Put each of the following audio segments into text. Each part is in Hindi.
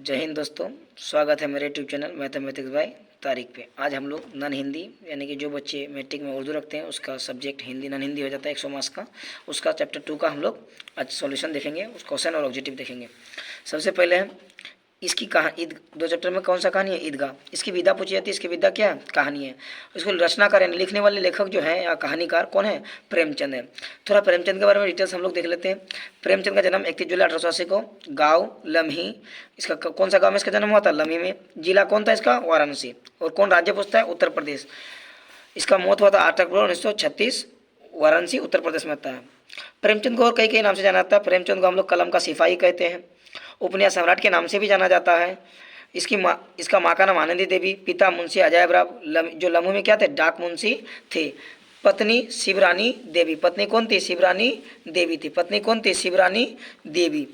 जय हिंद दोस्तों। स्वागत है मेरे YouTube channel mathematics bye Tariq पे। आज हम लोग नॉन हिंदी यानी कि जो बच्चे मैट्रिक में उर्दू रखते हैं उसका सब्जेक्ट हिंदी नॉन हिंदी हो जाता है 100 मार्क्स का, उसका चैप्टर 2 का हम लोग आज सॉल्यूशन देखेंगे, उस क्वेश्चन और ऑब्जेक्टिव देखेंगे। सबसे पहले हम इसकी ईद दो चैप्टर में कौन सा कहानी है? ईदगाह। इसकी विधा पूछी जाती है, इसकी विधा क्या है? कहानी है। इसको रचना करें, लिखने वाले लेखक जो है या कहानीकार कौन है? प्रेमचंद है। थोड़ा प्रेमचंद के बारे में डिटेल्स हम लोग देख लेते हैं। प्रेमचंद का जन्म 31 जुलाई 1880 को गाँव लम्ही, इसका कौन सा गाँव में इसका जन्म हुआ था? लम्ही में। जिला कौन था इसका? वाराणसी। और कौन राज्य पूछता है? उत्तर प्रदेश। इसका मौत हुआ था 8 अक्टूबर 1936, वाराणसी उत्तर प्रदेश में आता है। प्रेमचंद को और कई कई नाम से जाना जाता है। प्रेमचंद को हम लोग कलम का सिपाही कहते हैं, उपन्यास सम्राट के नाम से भी जाना जाता है। इसका माँ का नाम आनंदी देवी, पिता मुंशी अजायब राव, जो लम्हू में क्या थे? डाक मुंशी थे। पत्नी शिवरानी देवी। पत्नी कौन थी? शिवरानी देवी थी। पत्नी कौन थी? शिवरानी देवी।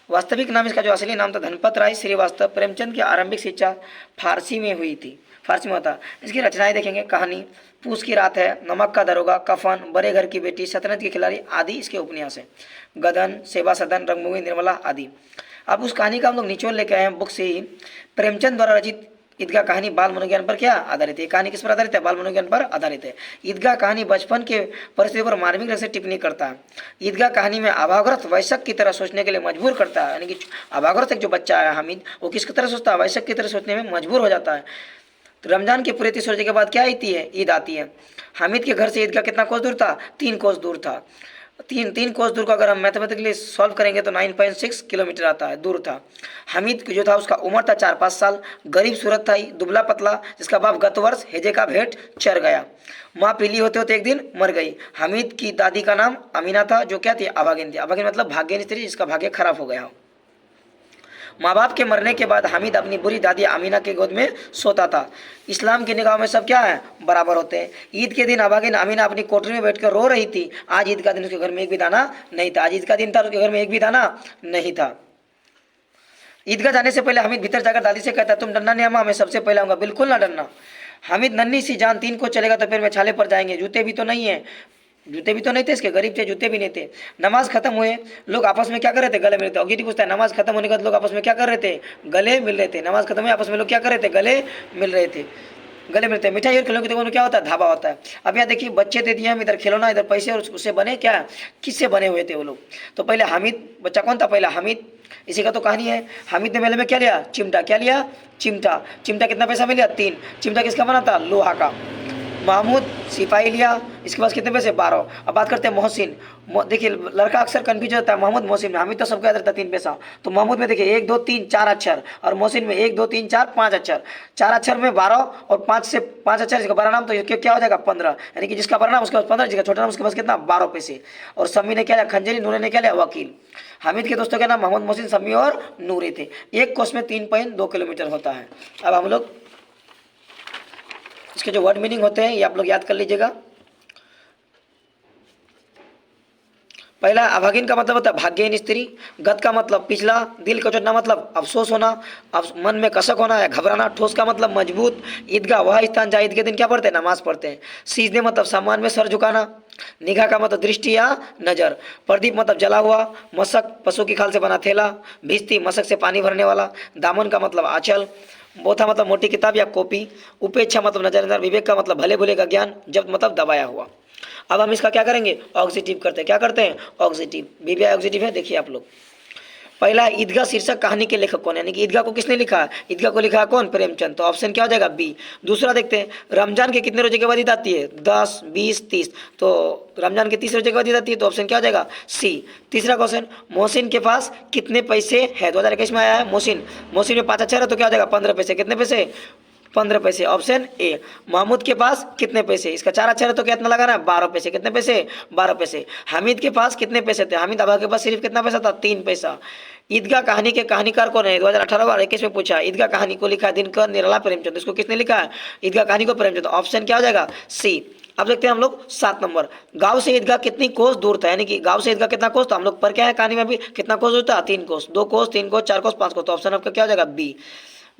वास्तविक नाम इसका जो असली नाम था धनपत राय श्रीवास्तव। प्रेमचंद की आरंभिक शिक्षा फारसी में हुई थी, फारसी में होता। इसकी रचनाएं देखेंगे, कहानी पूस की रात है, नमक का दरोगा, कफन, बड़े घर की बेटी, शतरंज के खिलाड़ी आदि इसके उपन्यास हैं। गदन, सेवा सदन, रंगभूमि, निर्मला आदि। अब उस कहानी का हम लोग निचोड़ लेके आए हैं बुक से ही। प्रेमचंद द्वारा रचित ईदगाह कहानी बाल मनोज्ञान पर क्या आधारित है? कहानी किस पर आधारित है? बाल मनोज्ञान पर आधारित है। ईदगाह कहानी बचपन के परिस्थितियों पर मार्मिक रूप से टिप्पणी करता है। ईदगाह कहानी में अभाग्रस्त वयस्क की तरह सोचने के लिए मजबूर करता है, यानी कि अभाग्रस्त एक जो बच्चा है हामिद, वो किसकी तरह सोचता है? वयस्क की तरह सोचने में मजबूर हो जाता है। तो रमजान के पूरे 30 रोजे के बाद क्या आती है? ईद आती है। हामिद के घर से ईदगाह कितना कोस दूर था? 3 कोस दूर था। तीन कोस दूर को अगर हम मैथमेटिकली सॉल्व करेंगे तो 9.6 किलोमीटर आता है, दूर था। हामिद जो था उसका उम्र था 4-5 साल, गरीब सूरत था, दुबला पतला, जिसका बाप गत वर्ष हेजे का भेंट चढ़ गया। माँ पीली होते होते एक दिन मर गई। हामिद की दादी का नाम अमीना था, जो क्या थी? अभागिन थी। अभागिन मतलब भाग्यहीन स्त्री, जिसका भाग्य खराब हो गया। माँ बाप के मरने के बाद हामिद अपनी बुरी दादी अमीना के गोद में सोता था। इस्लाम की निगाह में सब क्या है? बराबर होते हैं। ईद के दिन अभागिन अमीना अपनी कोठरी में बैठकर रो रही थी। आज ईद का दिन उसके घर में एक भी दाना नहीं था। आज ईद का दिन था, उसके घर में एक भी दाना नहीं था। ईदगाह जाने से पहले हामिद भीतर जाकर दादी से कहता, तुम डरना नहीं अम्मा, मैं सबसे पहले आऊँगा। बिल्कुल ना डरना। हामिद नन्ही सी जान, 3 को चलेगा तो फिर में छाले पर जाएंगे। जूते भी तो नहीं है, जूते भी तो नहीं थे इसके, गरीब थे, जूते भी नहीं थे। नमाज खत्म हुए, लोग आपस में क्या कर रहे थे? गले मिल रहे थे। ऑब्जेक्टिव पूछता है, नमाज खत्म होने के बाद लोग आपस में क्या कर रहे थे? गले मिल रहे थे। नमाज खत्म हुई, आपस में लोग क्या कर रहे थे? गले मिल रहे थे। गले मिलते हैं। मिठाई और खिलौने की दुकान में क्या होता है? ढाबा होता है। अब यहाँ देखिए, बच्चे दे दिए हम, इधर खिलौना, इधर पैसे, और उससे बने क्या? किससे बने हुए थे वो लोग? तो पहले हामिद, बच्चा कौन था? पहला हामिद, इसी का तो कहानी है। हामिद ने मेले में क्या लिया? चिमटा। क्या लिया? चिमटा। चिमटा कितना पैसा में लिया? 3। चिमटा किसका बना था? लोहा का। महमूद सिपाही लिया, इसके पास कितने पैसे? 12। अब बात करते हैं मोहसिन। देखिए लड़का अक्सर कन्फ्यूज होता है, महमूद मोहसिन में। हामिद तो सबको याद रहता है 3 पैसा। तो महमूद में देखिए 1 2 3 4 अक्षर, और मोहसिन में 1 2 3 4 5 अक्षर। 4 अक्षर में 12 और 5 से 5 अक्षर, जिसका बड़ा नाम, तो ये क्या हो जाएगा? 15। यानी कि जिसका बड़ा नाम उसके पास 15, जिसका छोटा नाम उसके पास कितना? 12 पैसे। और सम्मी ने क्या लिया? खंजरी। नूरे ने क्या लिया? वकील। हामिद के दोस्तों के नाम मोहम्मद मोहसिन, सम्मी और नूरे थे। एक कोस में 3.2 किलोमीटर होता है। अब हम लोग इसके जो वर्ड मीनिंग होते हैं ये आप लोग याद कर लीजिएगा। पहला अभागिन का मतलब होता है भाग्यहीन स्त्री। गत का मतलब पिछला। दिल का चोटना मतलब अफसोस होना, अब मन में कसक होना या घबराना। ठोस का मतलब मजबूत। ईदगाह वह स्थान जहाँ ईद के दिन क्या पढ़ते हैं? नमाज पढ़ते हैं। सीजने मतलब सम्मान में सर झुकाना। निगाह का मतलब दृष्टि या नजर। प्रदीप मतलब जला हुआ। मशक पशु की खाल से बना थैला। भिस्ती मशक से पानी भरने वाला। दामन का मतलब आंचल। बोथा मतलब मोटी किताब या कॉपी। उपेक्षा मतलब नजरअंदाज। विवेक का मतलब भले भुले का ज्ञान। जब्त मतलब दबाया हुआ। अब हम इसका क्या करेंगे? ऑक्सिटिव करते हैं। क्या करते हैं? ऑक्सिटिव। बीबीआई ऑक्सिटिव है, देखिए आप लोग। पहला ईदगाह शीर्षक कहानी के लेखक कौन है? यानी कि ईदगाह को किसने लिखा है? ईदगाह को लिखा है कौन? प्रेमचंद। तो ऑप्शन क्या हो जाएगा? बी। दूसरा देखते हैं, रमजान के कितने रोजे के बाद ईद आती है? 10 20 30। तो रमजान के 30 रोजे के बाद ईद आती है, तो ऑप्शन क्या हो जाएगा? सी। तीसरा क्वेश्चन, मोहसिन के पास कितने पैसे है? 2021 में आया है मोहसिन। मोहसिन में 5 अक्षर है, तो क्या हो जाएगा? 15 पैसे। कितने पैसे? 15 पैसे। Option A. महमूद के पास कितने पैसे? इसका 4 अक्षर है, तो कितना लगाना है? 12 पैसे। कितने पैसे? 12 पैसे। हामिद के पास कितने पैसे थे? हामिद अबा के पास सिर्फ कितना पैसा था? 3 पैसा। ईदगाह कहानी के कहानीकार कौन है? 2018 और 21 में पूछा। ईदगाह कहानी को लिखा दिनकर निराला प्रेमचंद। इसको किसने लिखा है? ईदगाह कहानी को प्रेमचंद। ऑप्शन क्या हो जाएगा? सी। अब देखते हैं हम लोग 7 नंबर, गांव से ईदगाह कितनी कोस दूर था? यानी कि गांव से ईदगाह कितना कोस था? हम लोग पर क्या है कहानी में भी? कितना कोस दूर था? 3 कोस। 2 कोस, 3 कोस, 4 कोस, 5 कोस। तो ऑप्शन आपका क्या हो जाएगा? बी।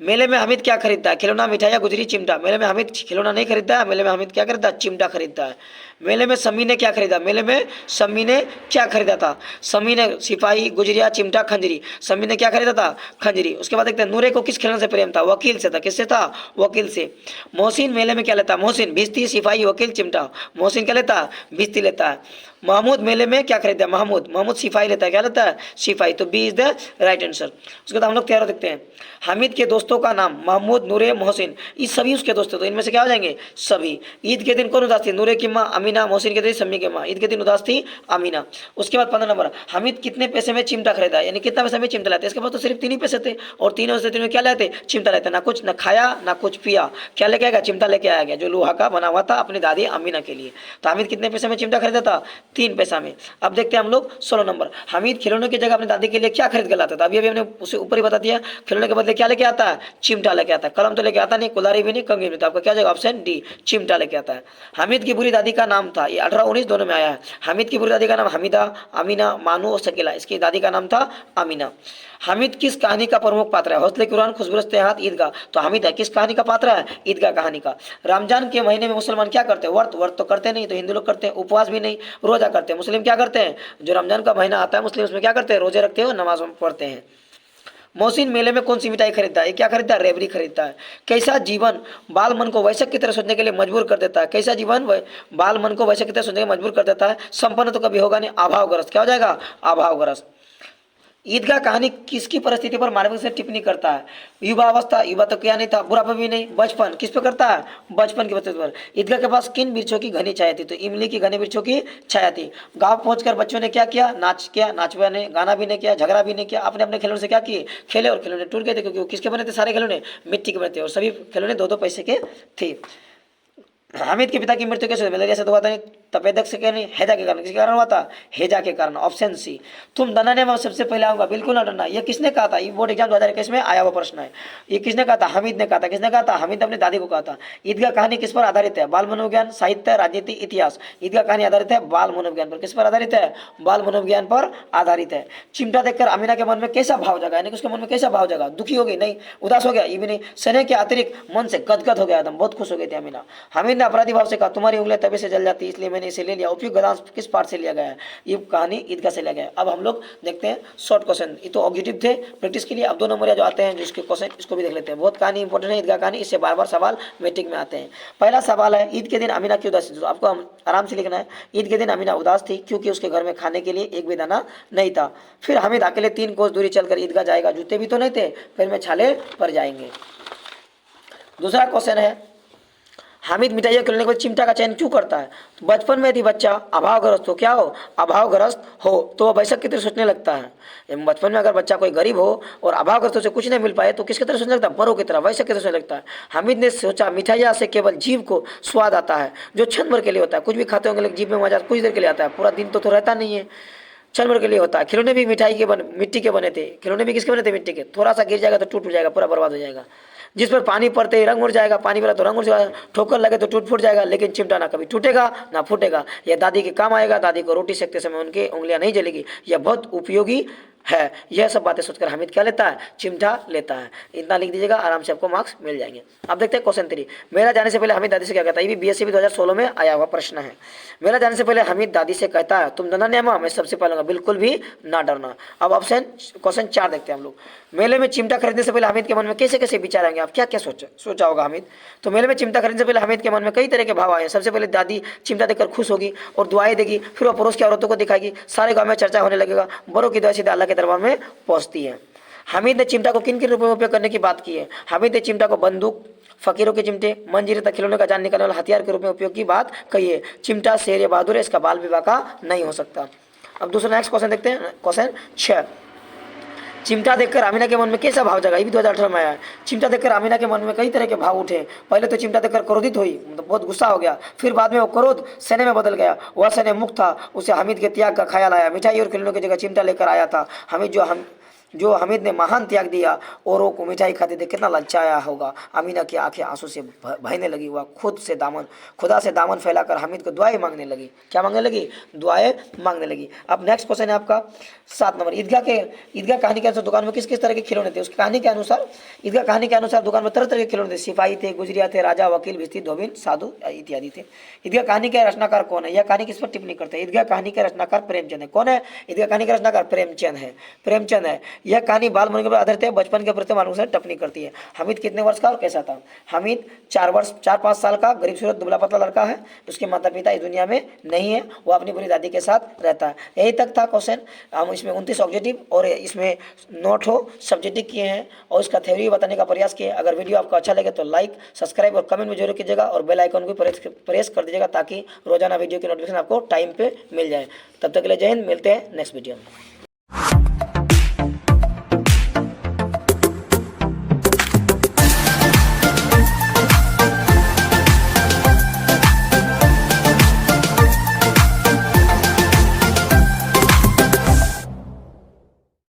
मेले में हामिद क्या खरीदता है? खिलौना, मिठाई या गुजरी, चिमटा। मेले में हामिद खिलौना नहीं खरीदता है, मेले में हामिद क्या खरीदता है? चिमटा खरीदता है। मेले में सम्मी ने क्या खरीदा? मेले में सम्मी ने क्या खरीदा था? सम्मी ने सिपाही, गुजरिया, चिमटा, खंजरी। सम्मी ने क्या खरीदा था? खंजरी। उसके बाद देखते हैं नूरे को किस खिलौने से प्रेम था? वकील से था। किससे था? वकील से। मोहसिन मेले में क्या लेता है? मोहसिन भिश्ती, सिपाही, वकील, चिमटा। मोहसिन क्या लेता है? भिश्ती लेता है। महमूद मेले में क्या खरीदा? महमूद सिपाही लेता है। क्या लेता है? सिपाही। तो B is the right answer. उसके बाद हम लोग तैयार देखते हैं। हामिद के दोस्तों का नाम? महमूद, नूरे, मोहसिन। ये सभी उसके दोस्त थे, तो इनमें से क्या हो जाएंगे? सभी। ईद के दिन कौन उदास थी? नूरे की माँ अमीना, मोहसिन के दिन सम्मी की माँ। ईद के दिन उदास थी अमीना। उसके बाद 15 नंबर, हामिद कितने पैसे में चिमटा खरीदा? यानी कितना पैसे में चिमटा लाते? इसके पास तो सिर्फ 3 ही पैसे थे, और तीनों से तीनों क्या लाते? चिमटा लाते। ना कुछ, ना खाया, ना कुछ पिया, क्या लेके आएगा? चिमटा लेके आया गया, जो लोहा का बना हुआ था अपनी दादी अमीना के लिए। तो हामिद कितने पैसे में चिमटा खरीदा था? 3 पैसा में। अब देखते हैं हम लोग 16 नंबर, हामिद खिलौनों की जगह अपनी दादी के लिए क्या खरीद कर लाता था? अभी हमने उसे ऊपर ही बता दिया, खिलौने के बदले क्या लेके आता है? चिमटा लेके आता है। कलम तो लेके आता नहीं, कुल्हाड़ी भी नहीं, कंघी भी। तो आपका क्या जाएगा? ऑप्शन डी, चिमटा लेके आता है। हामिद की बुरी दादी का नाम था, ये 18 19 दोनों में आया है। हामिद की बुरी दादी का नाम हमीदा, अमीना, मानू और शकीला। इसकी दादी का नाम था अमीना। हामिद किस कहानी का प्रमुख पात्र है? हौसले कुरान, खुशबुरस्ते हाथ, ईदगाह। तो हामिद है किस कहानी का पात्र है? ईदगाह कहानी का। रमजान के महीने में मुसलमान क्या करते हैं? व्रत तो करते नहीं, तो हिंदू लोग करते हैं। उपवास भी नहीं, रोजा करते हैं। मुस्लिम क्या करते हैं? जो रमजान का महीना आता है मुस्लिम, उसमें क्या करते हैं? रोजे रखते हैं और नमाज पढ़ते हैं। मोहसिन मेले में कौन सी मिठाई खरीदता है? क्या खरीदता है? रेवड़ी खरीदता है। कैसा जीवन बाल मन को वैश्य की तरह सोचने के लिए मजबूर कर देता है? कैसा जीवन बाल मन को वैश्य की तरह सोचने के लिए मजबूर कर देता है? संपन्न तो कभी होगा नहीं, अभावग्रस्त। क्या हो जाएगा? अभावग्रस्त। ईदगाह कहानी किसकी परिस्थिति पर मानविक से टिप्पणी करता है? युवा अवस्था, युवा तो क्या नहीं था, बुढ़ापा भी नहीं, बचपन। किस पे करता है? बचपन की परिस्थिति पर। ईदगाह के पास किन वृक्षों की घनी छाया थी? तो इमली की घने वृक्षों की छाया थी। गांव पहुंचकर बच्चों ने क्या किया? नाच किया, नाचवा ने, गाना भी नहीं किया, झगड़ा भी नहीं किया, अपने अपने खिलौने से क्या किए? खेले, और खिलौने टूट गए थे, क्योंकि वो किसके बने थे? सारे खिलौने मिट्टी के बने थे, और सभी खिलौने 2-2 पैसे के थे। हामिद के पिता की मृत्यु कैसे? मलेरिया से तो हुआ था नहीं, तपेदक से क्या नहीं, हैजा के कारण। किसके कारण हुआ था? हैजा के कारण। Option C. तुम डरने में सबसे पहले आऊंगा, बिल्कुल ना डरना। ये किसने कहा था? ये बोर्ड एग्जाम 2021 में आया हुआ प्रश्न है। ये किसने कहा था? हामिद ने कहा था। किसने कहा था? हामिद ने अपनी दादी को कहा था। ईदगाह कहानी किस पर आधारित है? बाल मनोविज्ञान, साहित्य, राजनीति, इतिहास। ईदगाह कहानी आधारित है बाल मनोविज्ञान पर। किस पर आधारित है? बाल मनोविज्ञान पर आधारित है। चिमटा देखकर अमीना के मन में कैसा भाव जगा? यानी उसके मन में कैसा भाव जगा? दुखी हो गई? नहीं। उदास हो गया? ये भी नहीं। स्नेह के अतिरिक्त मन से गदगद हो गया, एकदम बहुत खुश हो गई थी अमीना। हामिद ने अपराधी भाव से कहा, तुम्हारी उंगलियां तभी से जल जाती, इसलिए मैंने इसे ले लिया। उपयुक्त गद्यांश किस पार्ट से लिया गया है? ये कहानी ईदगाह से लिया गया है। अब हम लोग देखते हैं शॉर्ट क्वेश्चन। ये तो ऑब्जेक्टिव थे प्रैक्टिस के लिए। अब 2 नंबर जो आते हैं जिसके क्वेश्चन, इसको भी देख लेते हैं। बहुत कहानी इंपॉर्टेंट है ईदगाह कहानी, इससे बार बार सवाल मैट्रिक में आते हैं। पहला सवाल है, ईद के दिन अमीना क्यों उदास थी? तो आपको आराम से लिखना है। ईद के दिन अमीना उदास थी क्योंकि उसके घर में खाने के लिए एक भी दाना नहीं था। फिर हामिद अकेले 3 कोस दूरी चलकर ईदगाह जाएगा, जूते भी तो नहीं थे, पैर में छाले पड़ जाएंगे। दूसरा क्वेश्चन है, हामिद मिठाइयों खिलाने के बाद चिमटा का चयन क्यों करता है? तो बचपन में यदि बच्चा अभावग्रस्त हो, क्या हो? अभावग्रस्त हो, तो वह वैश्य की तरह सोचने लगता है। बचपन में अगर बच्चा कोई गरीब हो और अभावग्रस्त हो, से कुछ नहीं मिल पाए, तो किसकी तरह सोचने लगता है? बड़ों की तरह, वैश्य की तरह सोचने लगता है। हामिद ने सोचा मिठाइयाँ से केवल जीभ को स्वाद आता है, जो क्षण भर के लिए होता है। कुछ भी खाते होंगे लेकिन जीभ में मजा कुछ देर के लिए आता है, पूरा दिन तो रहता नहीं है, क्षण भर के लिए होता है। खिलौने भी मिट्टी के बने थे। खिलौने भी किसके बने थे? मिट्टी के। थोड़ा सा गिर जाएगा तो टूट जाएगा, पूरा बर्बाद हो जाएगा। जिस पर पानी पड़ते ही रंग उड़ जाएगा, पानी पड़ा तो रंग उड़ जाएगा, ठोकर लगे तो टूट फूट जाएगा, लेकिन चिमटा ना कभी टूटेगा ना फूटेगा। यह दादी के काम आएगा, दादी को रोटी सेकते समय उनकी उंगलियां नहीं जलेगी। यह बहुत उपयोगी है। यह सब बातें सोचकर हामिद क्या लेता है? चिमटा लेता है। इतना लिख दीजिएगा, आराम से आपको मार्क्स मिल जाएंगे। अब देखते हैं क्वेश्चन 3। मेला जाने से पहले हामिद दादी से क्या कहता है? ये भी बीएससी 2016 में आया हुआ प्रश्न है। मेला जाने से पहले हामिद दादी से कहता है, तुम डरना नहीं अम्मा, मैं सबसे पहले बिल्कुल भी ना डरना। अब ऑप्शन क्वेश्चन 4 देखते हैं हम लोग। मेले में चिमटा खरीदने से पहले हामिद के मन में कैसे कैसे विचार आएंगे? आप क्या क्या सोचा होगा हामिद? तो मेले में चिमटा खरीदने से पहले हामिद के मन में कई तरह के भाव आए। सबसे पहले दादी चिमटा देखकर खुश होगी और दुआएं देगी, फिर वह पड़ोस की औरतों को दिखाएगी, सारे गांव में चर्चा होने लगेगा। बड़ों की दुआ सीधे अल्लाह के दरबार में पहुंचती है। हामिद ने चिमटा को किन किन रूपों में उपयोग करने की बात की है? हामिद ने चिमटा को बंदूक, फकीरों के चिमटे, मंजीरे तक खिलौने का जान निकालने वाला हथियार के रूप में उपयोग की बात कही है। चिमटा शेर या बहादुर है, इसका बाल विवाह का नहीं हो सकता। अब दूसरा नेक्स्ट क्वेश्चन देखते हैं, क्वेश्चन 6। चिमटा देखकर अमीना के मन में कैसा भाव जगा? ये भी 2018 में आया है। चिमटा देखकर अमीना के मन में कई तरह के भाव उठे। पहले तो चिमटा देखकर क्रोधित हुई, मतलब बहुत गुस्सा हो गया। फिर बाद में वो क्रोध सेने में बदल गया। वह सेने मुक्त था, उसे हामिद के त्याग का ख्याल आया। मिठाई और खिलौनों की जगह चिमटा लेकर आया था। जो हामिद ने महान त्याग दिया, औरों को मिठाई खाते थे, कितना ललचाया होगा। अमीना की आंखें आंसू से बहने लगी। वह खुदा से दामन फैलाकर हामिद को दुआएं मांगने लगी। क्या मांगने लगी? दुआएं मांगने लगी। अब नेक्स्ट क्वेश्चन है आपका 7 नंबर। ईदगाह कहानी के अनुसार दुकान में किस किस तरह के खिलौने थे? उसकी कहानी के अनुसार, ईदगाह कहानी के अनुसार दुकान में तरह तरह के खिलौने थे। सिपाही थे, गुजरिया थे, राजा, वकील, भिस्ती, धोबिन, साधु इत्यादि थे। ईदगाह कहानी के रचनाकार कौन है? यह कहानी किस पर टिप्पणी करते हैं? ईदगाह कहानी के रचनाकार प्रेमचंद है। कौन है ईदगाह कहानी के रचनाकार? प्रेमचंद है। यह कहानी बाल मन के पर आधारित है, बचपन के प्रति मानव से टिप्पणी करती है। हामिद कितने वर्ष का और कैसा था? हामिद 4-5 साल का गरीब सूरत दुबला पतला लड़का है। उसके माता पिता इस दुनिया में नहीं है, वो अपनी बुरी दादी के साथ रहता है। यही तक था क्वेश्चन। हम इसमें 29 ऑब्जेक्टिव और इसमें नोट हो सब्जेक्टिव किए हैं और इसका थ्योरी बताने का प्रयास किए। अगर वीडियो आपको अच्छा लगे तो लाइक, सब्सक्राइब और कमेंट में जरूर कीजिएगा और बेल आइकन को प्रेस कर दीजिएगा ताकि रोजाना वीडियो की नोटिफिकेशन आपको टाइम पे मिल जाए। तब तक के लिए जय हिंद, मिलते हैं नेक्स्ट वीडियो में।